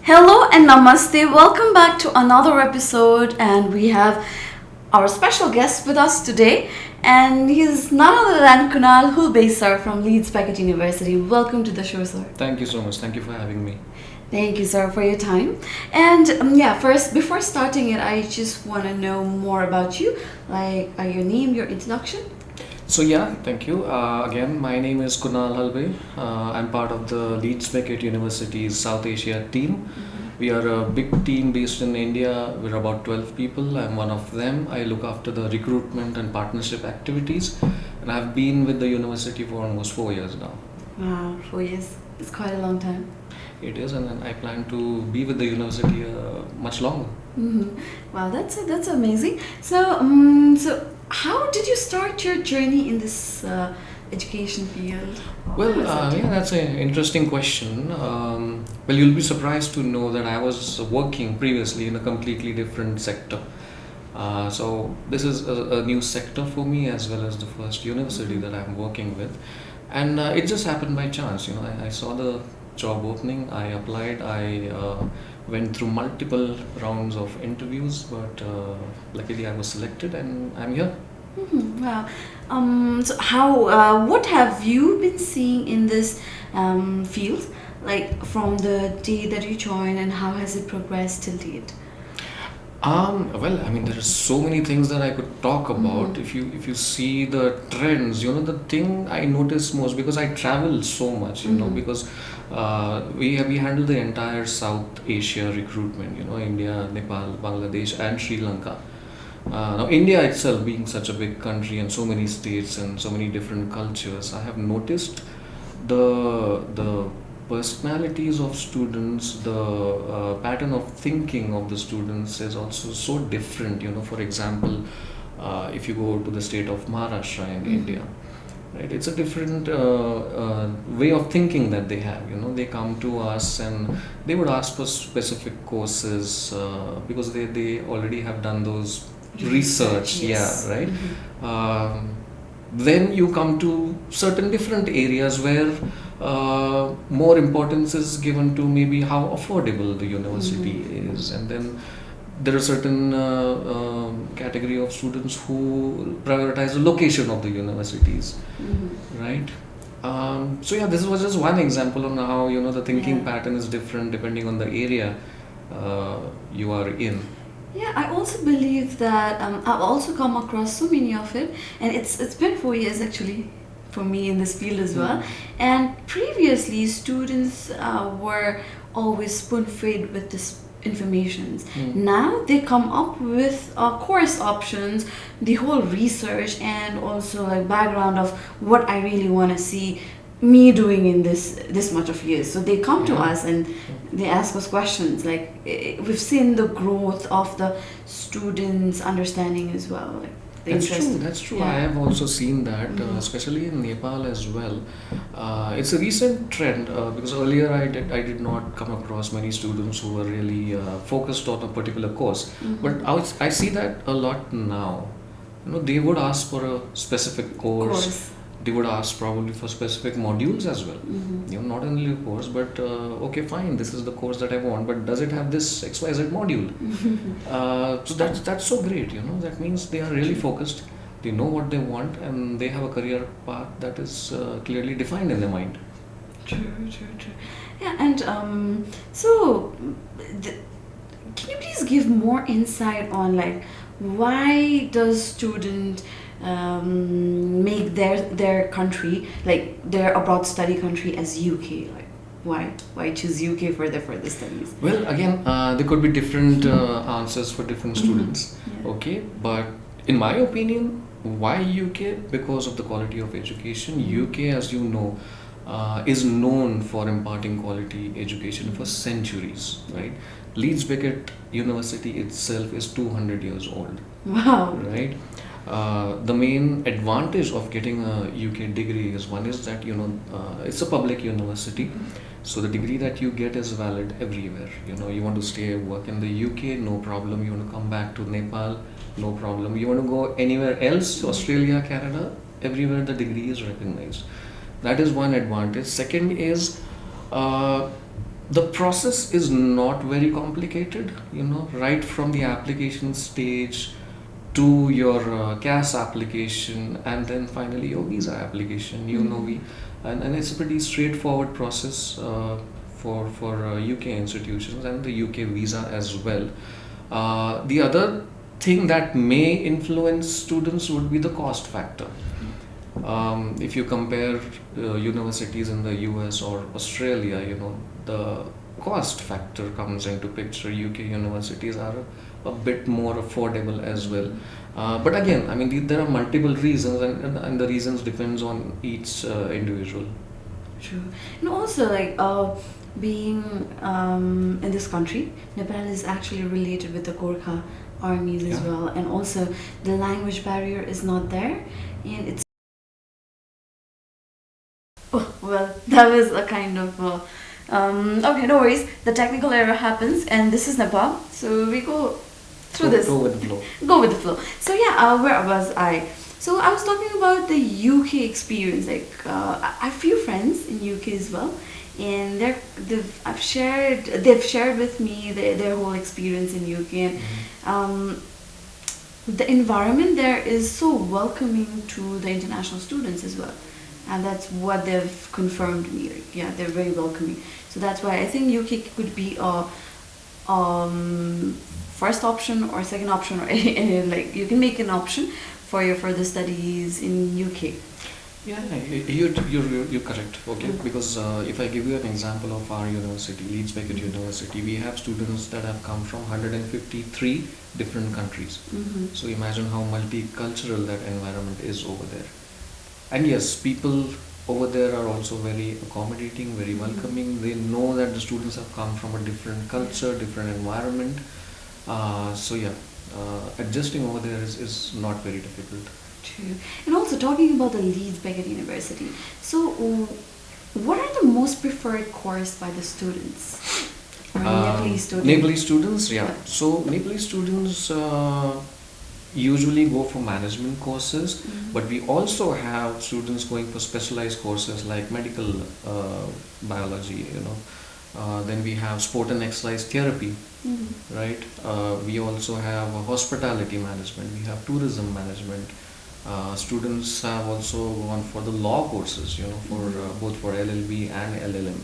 Hello and namaste. Welcome back to another episode, and we have our special guest with us today, and he's none other than Kunal Hulbe, sir, from Leeds Beckett University. Welcome to the show, sir. Thank you so much. Thank you for having me. Thank you, sir, for your time. And first, before starting it, I just want to know more about you, like your name, your introduction. Thank you. Again, my name is Kunal Hulbe. I'm part of the Leeds Beckett University's South Asia team. We are a big team based in India. We're about 12 people. I'm one of them. I look after the recruitment and partnership activities, and I've been with the university for almost 4 years now. Wow, 4 years. It's quite a long time. It is, and I plan to be with the university much longer. Wow, that's amazing. So how did you start your journey in this education field? Well, that's an interesting question. Well, you'll be surprised to know that I was working previously in a completely different sector. So this is a new sector for me, as well as the first university that I'm working with, and it just happened by chance. I saw the job opening. I applied. I went through multiple rounds of interviews, but luckily I was selected, and I'm here. Wow. So what have you been seeing in this field, like from the day that you joined, and how has it progressed till date? Well, I mean, there are so many things that I could talk about. If you see the trends, the thing I notice most, because I travel so much, because we handle the entire South Asia recruitment, India, Nepal, Bangladesh, and Sri Lanka. Now, India itself being such a big country and so many states and so many different cultures, I have noticed the personalities of students, the pattern of thinking of the students is also so different. For example, if you go to the state of Maharashtra in India, right, it's a different way of thinking that they have. They come to us and they would ask for specific courses because they already have done those research. Yes. Yeah, right. Then you come to certain different areas where more importance is given to maybe how affordable the university is, and then there are certain category of students who prioritize the location of the universities, right? This was just one example on how the thinking pattern is different depending on the area you are in. Yeah, I also believe that I've also come across so many of it, and it's been 4 years actually for me in this field as well. And previously, students were always spoon-fed with this information. Now they come up with course options, the whole research, and also like background of what I really want to see me doing in this much of years. So they come to us and they ask us questions. Like we've seen the growth of the students' understanding as well. Like That's true. Yeah. I have also seen that, especially in Nepal as well. It's a recent trend because earlier I did not come across many students who were really focused on a particular course. But I see that a lot now. They would ask for a specific course. They would ask probably for specific modules as well. Not only a course, but okay, fine, this is the course that I want, but does it have this XYZ module? So that's so great. That means they are really focused. They know what they want, and they have a career path that is clearly defined in their mind. True. Yeah, and can you please give more insight on like why does student make their country, like their abroad study country, as UK? Like why choose UK for their further studies? Well, again, there could be different answers for different students. Yeah. Okay, but in my opinion, why UK? Because of the quality of education. UK, as you know, is known for imparting quality education for centuries, right? Leeds Beckett University itself is 200 years old. Wow. Right. The main advantage of getting a UK degree is, one is that it's a public university, so the degree that you get is valid everywhere. You want to stay work in the UK, no problem. You want to come back to Nepal, no problem. You want to go anywhere else, Australia, Canada, everywhere the degree is recognized. That is one advantage. Second is The process is not very complicated, right from the application stage to your CAS application, and then finally your visa application. And it's a pretty straightforward process for UK institutions and the UK visa as well. The other thing that may influence students would be the cost factor. If you compare universities in the US or Australia, the cost factor comes into picture. UK universities are a bit more affordable as well. But again, I mean, there are multiple reasons, and the reasons depends on each individual. True. And also, like, being in this country, Nepal is actually related with the Gorkha armies as Yeah. well, and also the language barrier is not there, and it's oh, well, that was a kind of okay, no worries. The technical error happens, and this is Nepal, so we go through this. Go with the flow. Go with the flow. So yeah, where was I? So I was talking about the UK experience. Like I have few friends in UK as well, and they've shared with me their whole experience in UK, and the environment there is so welcoming to the international students as well, and that's what they've confirmed me. Like, yeah, they're very welcoming. So that's why I think UK could be a first option or second option, or like you can make an option for your further studies in UK. Yeah, you're correct. Okay, because if I give you an example of our university, Leeds Beckett University, we have students that have come from 153 different countries. So imagine how multicultural that environment is over there. And yes, people over there are also very accommodating, very welcoming. They know that the students have come from a different culture, different environment. So yeah, adjusting over there is not very difficult. True. And also talking about the Leeds Beckett University. So, what are the most preferred course by the students? Or Nepalese students? Nepalese students, yeah. So Nepalese students usually go for management courses, but we also have students going for specialized courses like medical biology. Then we have sport and exercise therapy, right? We also have hospitality management. We have tourism management. Students have also gone for the law courses, for both for LLB and LLM.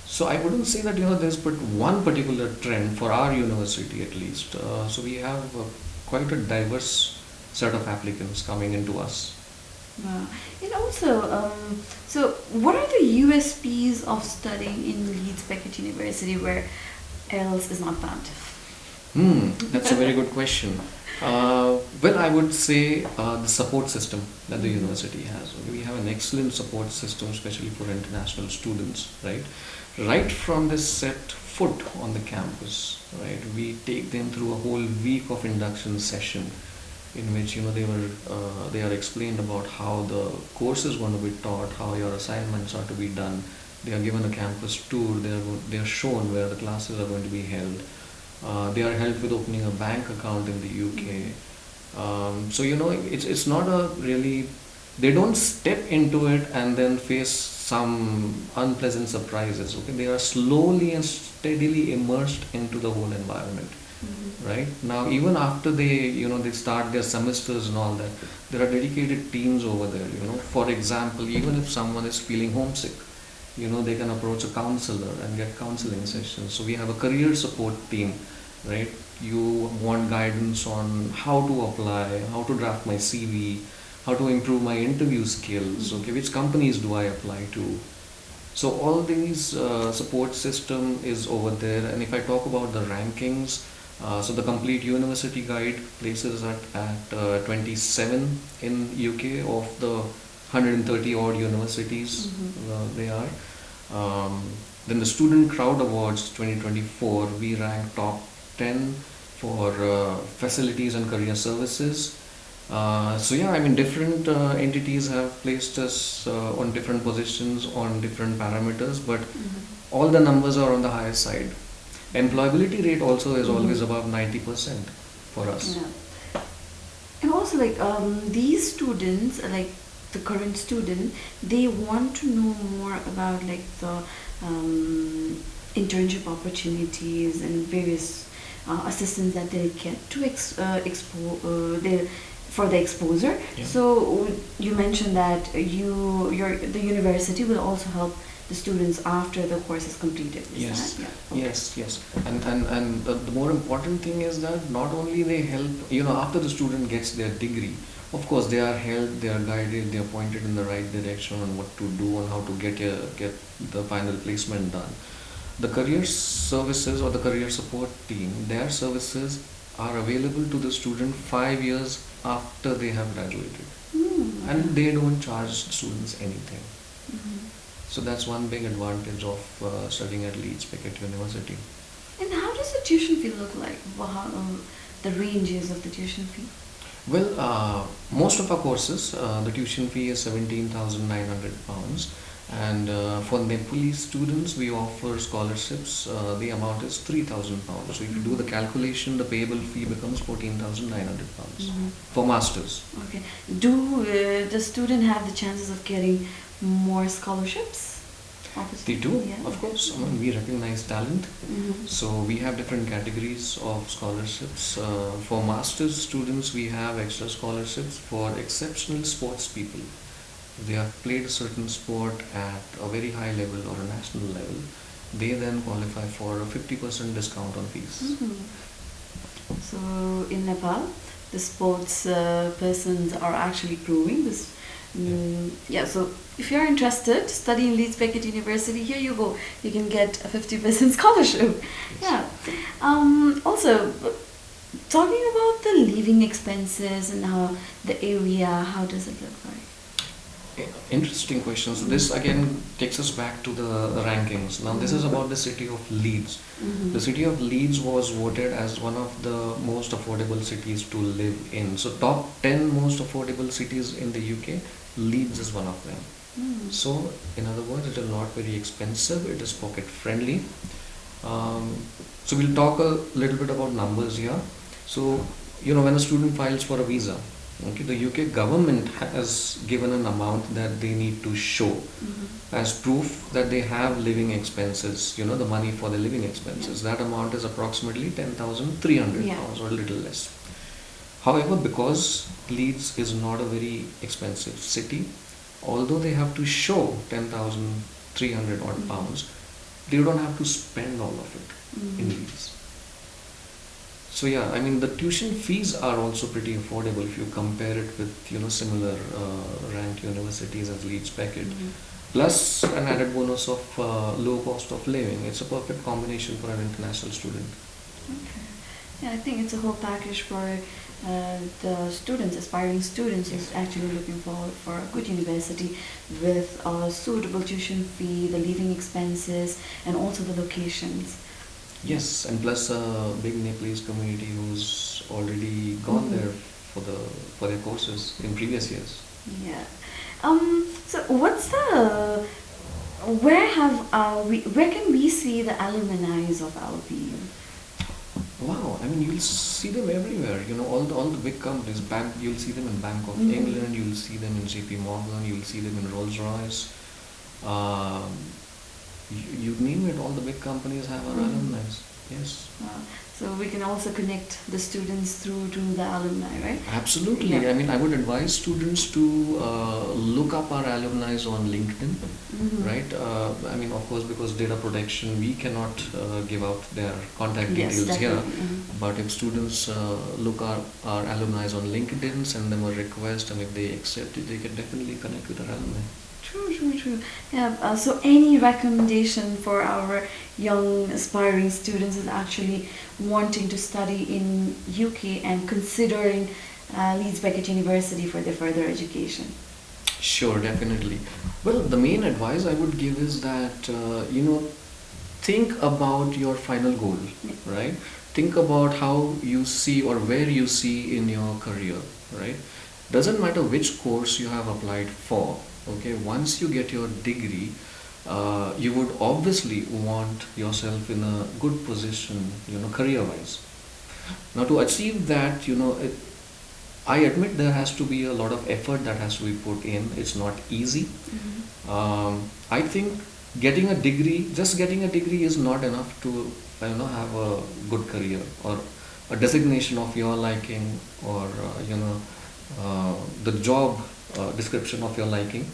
So I wouldn't say that there's but one particular trend for our university at least. So we have quite a diverse set of applicants coming into us. Wow. And also, so what are the USPs of studying in Leeds Beckett University where else is not found? That's a very good question. Well, I would say the support system that the university has. We have an excellent support system, especially for international students, right? Right from the set foot on the campus, right? We take them through a whole week of induction session, in which they are explained about how the course is going to be taught, how your assignments are to be done. They are given a campus tour. They are shown where the classes are going to be held. They are helped with opening a bank account in the UK. So it's not a really, they don't step into it and then face some unpleasant surprises. Okay, they are slowly and steadily immersed into the whole environment. Right now, even after they start their semesters and all that, there are dedicated teams over there. For example, even if someone is feeling homesick, they can approach a counselor and get counseling sessions. So we have a career support team, right? You want guidance on how to apply, how to draft my CV, how to improve my interview skills, okay, which companies do I apply to? So all these support system is over there. And if I talk about the rankings, so the complete university guide places at 27 in UK of the 130 odd universities they are. Then the Student Crowd Awards 2024, we rank top 10 for facilities and career services. So yeah, I mean, different entities have placed us on different positions on different parameters, but all the numbers are on the higher side. Employability rate also is always above 90% for us. Yeah. And also, like, these students, like the current student, they want to know more about like the internship opportunities and various assistance that they get to for the exposure. Yeah. So you mentioned that the university will also help the students after the course is completed. Is Yes, that? Yeah. Okay. yes. And the more important thing is that not only they help, after the student gets their degree, of course they are helped, they are guided, they are pointed in the right direction on what to do and how to get the final placement done. The career services or the career support team, their services are available to the student 5 years after they have graduated, and they don't charge students anything. Mhm. So that's one big advantage of studying at Leeds Beckett University. And how does the tuition fee look like? The ranges of the tuition fee? Well, most of our courses, the tuition fee is £17,900, and for Nepali students, we offer scholarships. The amount is £3,000. So if you do the calculation, the payable fee becomes £14,900 for masters. Okay. Do the student have the chances of getting more scholarships? They do, Yeah. of course. I mean, we recognize talent. Mhm. So we have different categories of scholarships. For master's students, we have extra scholarships for exceptional sports people. They have played a certain sport at a very high level or a national level. They then qualify for a 50% discount on fees. Mhm. So in Nepal, the sports persons are actually growing. Yeah. So if you're interested to study in Leeds Beckett University, here you go. You can get a 50% scholarship. Yeah. Also, talking about the living expenses and how the area, how does it look like? Interesting question. So this again takes us back to the rankings. Now this is about the city of Leeds. Mhm. The city of Leeds was voted as one of the most affordable cities to live in. So top 10 most affordable cities in the UK, Leeds is one of them. Mm. So in other words, it is not very expensive, it is pocket friendly. So we'll talk a little bit about numbers here. So when a student files for a visa, okay, the UK government has given an amount that they need to show as proof that they have living expenses, the money for the living expenses. That amount is approximately £10,300 or a little less. However, because Leeds is not a very expensive city, although they have to show 10,300 odd pounds, they don't have to spend all of it in Leeds. So yeah, I mean the tuition fees are also pretty affordable if you compare it with similar ranked universities as Leeds Beckett. Plus an added bonus of low cost of living. It's a perfect combination for an international student. Okay. Yeah, I think it's a whole package for the students, aspiring students, who's actually looking forward for a good university with a suitable tuition fee, the living expenses, and also the locations. Yes, and plus a big Nepalese community who's already gone there for their courses in previous years. Yeah. So what's where can we see the alumni of LBU? Wow, I mean you'll see them everywhere. All the big companies. You'll see them in Bank of England. You'll see them in JP Morgan. You'll see them in Rolls Royce. You name it. All the big companies have our alumni. Yes. So we can also connect the students through to the alumni, right? Absolutely. Yeah. I mean, I would advise students to look up our alumni on LinkedIn, right? I mean, of course, because data protection, we cannot give out their contact details here. But if students look our alumni on LinkedIn, send them a request, and if they accept it, they can definitely connect with our alumni. True. Yeah. So any recommendation for our young aspiring students is actually wanting to study in UK and considering Leeds Beckett University for their further education? Sure, definitely. Well, the main advice I would give is that think about your final goal, right? Think about how you see or where you see in your career, right? Doesn't matter which course you have applied for. Okay, once you get your degree, you would obviously want yourself in a good position, career-wise. Now, to achieve that, I admit there has to be a lot of effort that has to be put in. It's not easy. I think getting a degree, just getting a degree is not enough to have a good career or a designation of your liking, or the job description of your liking.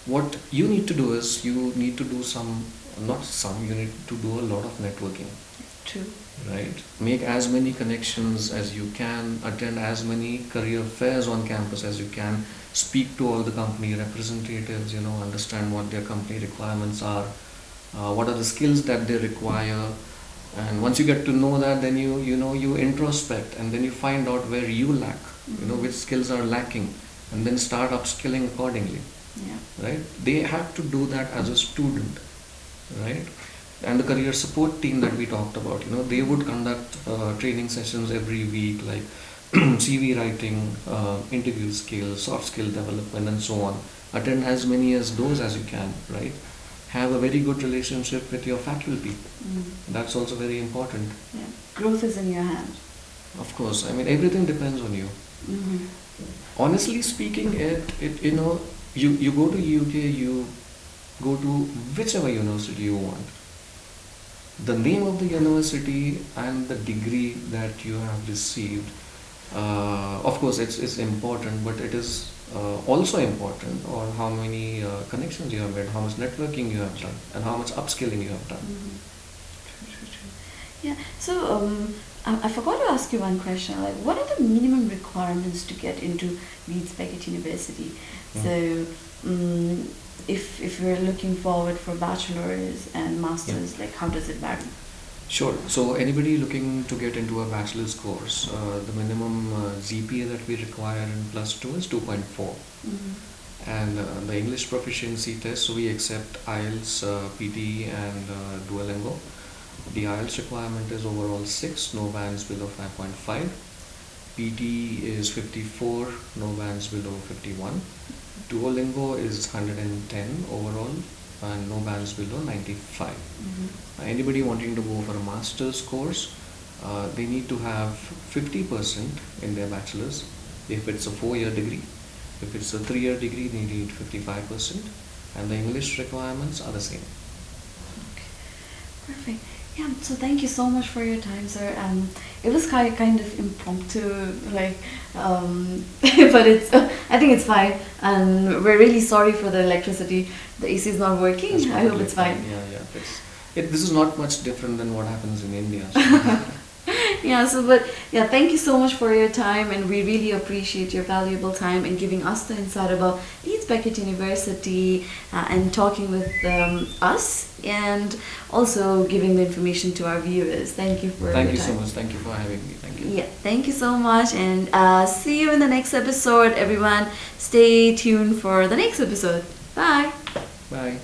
What you need to do is you need to do some, not some, you need to do a lot of networking. True. Right, make as many connections as you can, attend as many career fairs on campus as you can, speak to all the company representatives, understand what their company requirements are, what are the skills that they require. And once you get to know that, then you introspect, and then you find out where you lack, which skills are lacking, and then start upskilling accordingly. Yeah. Right, they have to do that as a student, right? And the career support team that we talked about, they would conduct training sessions every week, like CV writing, interview skills, soft skill development, and so on. Attend as many as those as you can, right? Have a very good relationship with your faculty. That's also very important. Yeah. Growth is in your hand. Of course, I mean, everything depends on you. Honestly speaking, you go to UK, you go to whichever university you want. The name of the university and the degree that you have received, of course, it's important, but it is also important, or how many connections you have made, how much networking you have done, and how much upskilling you have done. True. Yeah. So I forgot to ask you one question. Like, what are the minimum requirements to get into Leeds Beckett University? So, if you're looking forward for bachelor's and master's, like, how does it vary? Sure. So anybody looking to get into a bachelor's course, the minimum GPA that we require in +2 is 2.4. And the English proficiency test, so we accept IELTS, PT, and Duolingo. The IELTS requirement is overall 6, no bands below 5.5. PT is 54, no bands below 51. Duolingo is 110 overall, and no bands below 95. Anybody wanting to go for a master's course, they need to have 50% in their bachelor's if it's a 4-year degree. If it's a 3-year degree, they need 55%, and the English requirements are the same. Okay, perfect. Yeah, so thank you so much for your time, sir. It was kind of impromptu, like, but I think it's fine. And we're really sorry for the electricity. The AC is not working. I hope it's fine. Yeah. This is not much different than what happens in India. So. Yeah, thank you so much for your time, and we really appreciate your valuable time in giving us the insight about Leeds Beckett University, and talking with us, and also giving the information to our viewers. Thank you for your time. Thank you so much. Thank you for having me. Thank you. Yeah, thank you so much, and see you in the next episode, everyone. Stay tuned for the next episode. Bye. Bye.